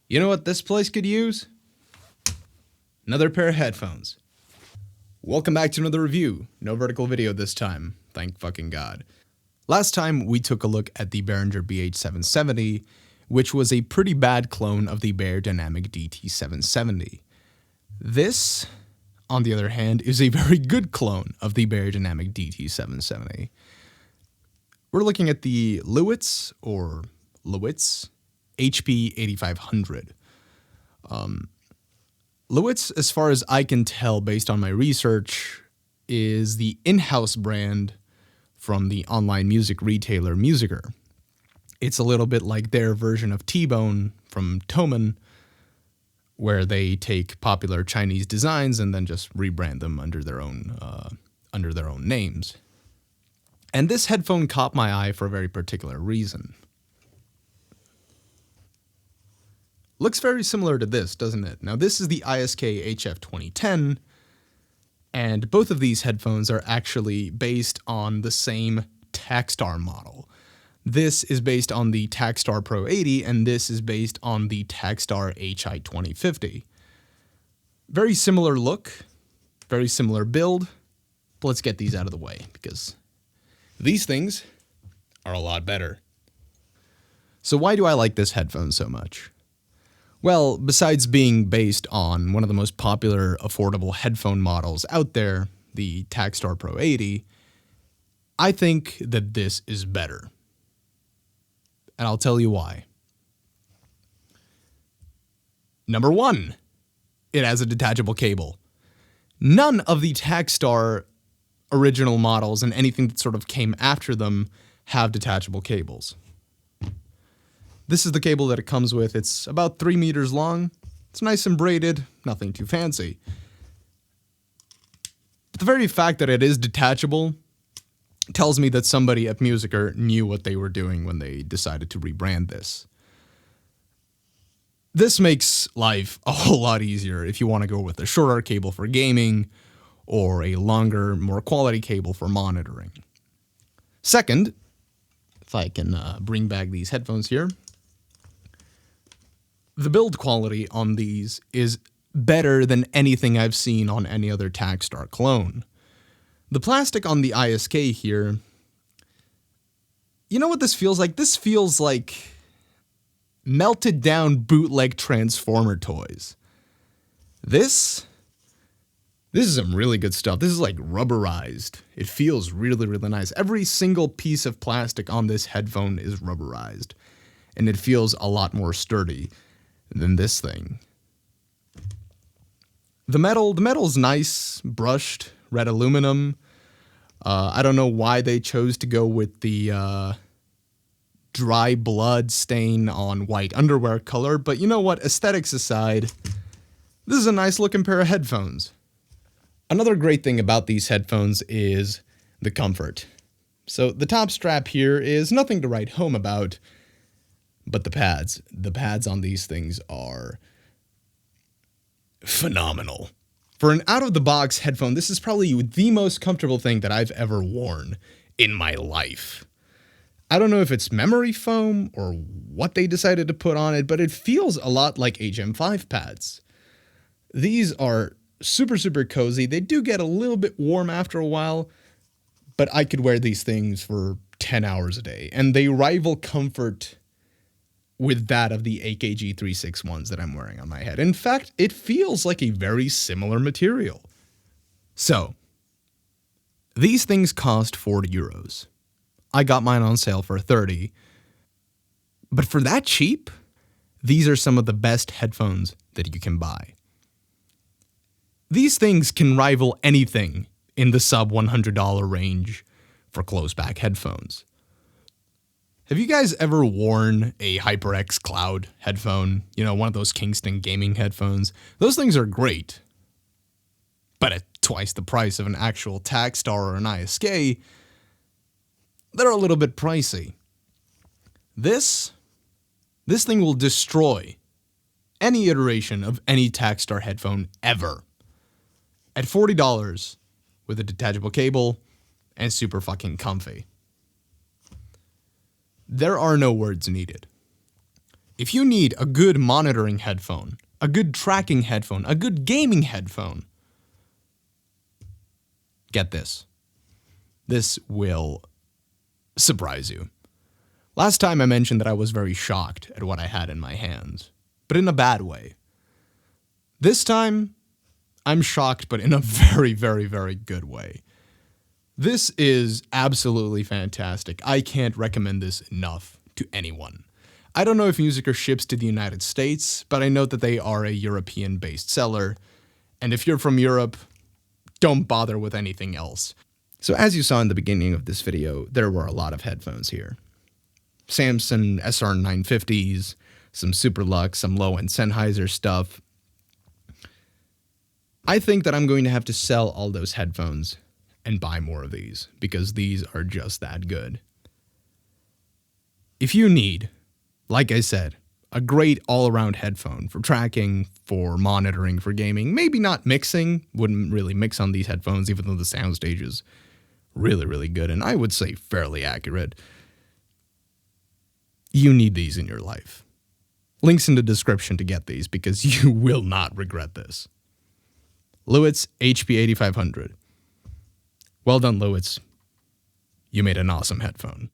You know what this place could use? Another pair of headphones. Welcome back to another review. No vertical video this time, thank fucking God. Last time we took a look at the Behringer BH770, which was a pretty bad clone of the Beyerdynamic DT770. This, on the other hand, is a very good clone of the Beyerdynamic DT770. We're looking at the LEWITZ HP8500. LEWITZ, as far as I can tell based on my research, is the in-house brand from the online music retailer MUZIKER. It's a little bit like their version of T-Bone from Thomann, where they take popular Chinese designs and then just rebrand them under their own names. And this headphone caught my eye for a very particular reason. Looks very similar to this, doesn't it? Now, this is the ISK HF2010, and both of these headphones are actually based on the same Takstar model. This is based on the Takstar Pro80, and this is based on the Takstar HI2050. Very similar look, very similar build, but let's get these out of the way, because these things are a lot better. So why do I like this headphone so much? Well, besides being based on one of the most popular affordable headphone models out there, the Takstar Pro80, I think that this is better. And I'll tell you why. Number one, it has a detachable cable. None of the Takstar original models and anything that sort of came after them have detachable cables. This is the cable that it comes with. It's about 3 meters long. It's nice and braided, nothing too fancy. But the very fact that it is detachable tells me that somebody at MUZIKER knew what they were doing when they decided to rebrand this. This makes life a whole lot easier if you want to go with a shorter cable for gaming or a longer, more quality cable for monitoring. Second, if I can bring back these headphones here, the build quality on these is better than anything I've seen on any other Takstar clone. The plastic on the ISK here, you know what this feels like? This feels like melted down bootleg Transformer toys. This is some really good stuff. This is like rubberized. It feels really, really nice. Every single piece of plastic on this headphone is rubberized, and it feels a lot more sturdy than this thing. The metal's nice, brushed, red aluminum. I don't know why they chose to go with the dry blood stain on white underwear color, but you know what? Aesthetics aside, this is a nice looking pair of headphones. Another great thing about these headphones is the comfort. So the top strap here is nothing to write home about, but the pads on these things are phenomenal. For an out-of-the-box headphone, this is probably the most comfortable thing that I've ever worn in my life. I don't know if it's memory foam or what they decided to put on it, but it feels a lot like HM5 pads. These are super, super cozy. They do get a little bit warm after a while, but I could wear these things for 10 hours a day, and they rival comfort with that of the AKG 361s that I'm wearing on my head. In fact, it feels like a very similar material. So, these things cost 40 euros. I got mine on sale for 30. But for that cheap, these are some of the best headphones that you can buy. These things can rival anything in the sub $100 range for close-back headphones. Have you guys ever worn a HyperX Cloud headphone? You know, one of those Kingston gaming headphones? Those things are great. But at twice the price of an actual Takstar or an ISK, they're a little bit pricey. This thing will destroy any iteration of any Takstar headphone ever. At $40 with a detachable cable and super fucking comfy. There are no words needed. If you need a good monitoring headphone, a good tracking headphone, a good gaming headphone, get this. This will surprise you. Last time I mentioned that I was very shocked at what I had in my hands, but in a bad way. This time, I'm shocked, but in a very, very, very good way. This is absolutely fantastic. I can't recommend this enough to anyone. I don't know if MUZIKER ships to the United States, but I know that they are a European-based seller, and if you're from Europe, don't bother with anything else. So as you saw in the beginning of this video, there were a lot of headphones here. Samson SR950s, some Superlux, some low-end Sennheiser stuff. I think that I'm going to have to sell all those headphones and buy more of these, because these are just that good. If you need, like I said, a great all-around headphone for tracking, for monitoring, for gaming, maybe not mixing, wouldn't really mix on these headphones even though the soundstage is really, really good, and I would say fairly accurate, you need these in your life. Links in the description to get these, because you will not regret this. LEWITZ HP8500. Well done, LEWITZ. You made an awesome headphone.